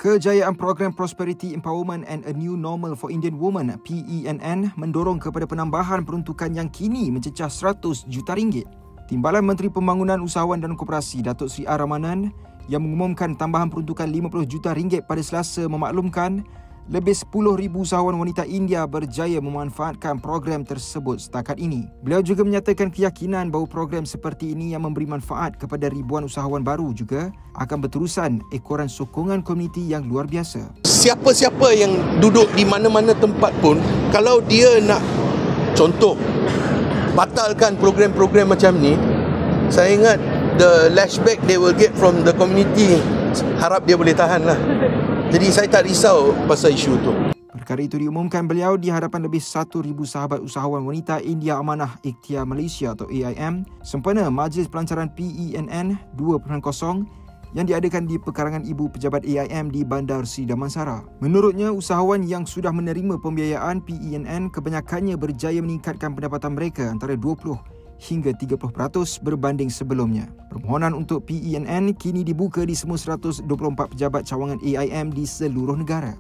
Kejayaan program Prosperity Empowerment and a New Normal for Indian Women (PENN) mendorong kepada penambahan peruntukan yang kini mencecah RM100 juta. Timbalan Menteri Pembangunan Usahawan dan Koperasi Datuk Seri R. Ramanan yang mengumumkan tambahan peruntukan RM50 juta pada Selasa memaklumkan lebih 10,000 usahawan wanita India berjaya memanfaatkan program tersebut setakat ini. Beliau juga menyatakan keyakinan bahawa program seperti ini yang memberi manfaat kepada ribuan usahawan baru juga akan berterusan ekoran sokongan komuniti yang luar biasa. Siapa-siapa yang duduk di mana-mana tempat pun, kalau dia nak contoh batalkan program-program macam ni, saya ingat the lashback they will get from the community, harap dia boleh tahan lah. Jadi saya tak risau pasal isu tu. Perkara itu diumumkan beliau di hadapan lebih 1,000 sahabat usahawan wanita India Amanah Ikhtiar Malaysia atau AIM sempena Majlis Pelancaran PENN 2.0 yang diadakan di pekarangan Ibu Pejabat AIM di Bandar Seri Damansara. Menurutnya, usahawan yang sudah menerima pembiayaan PENN kebanyakannya berjaya meningkatkan pendapatan mereka antara 20 hingga 30% berbanding sebelumnya. Permohonan untuk PENN kini dibuka di semua 124 pejabat cawangan AIM di seluruh negara.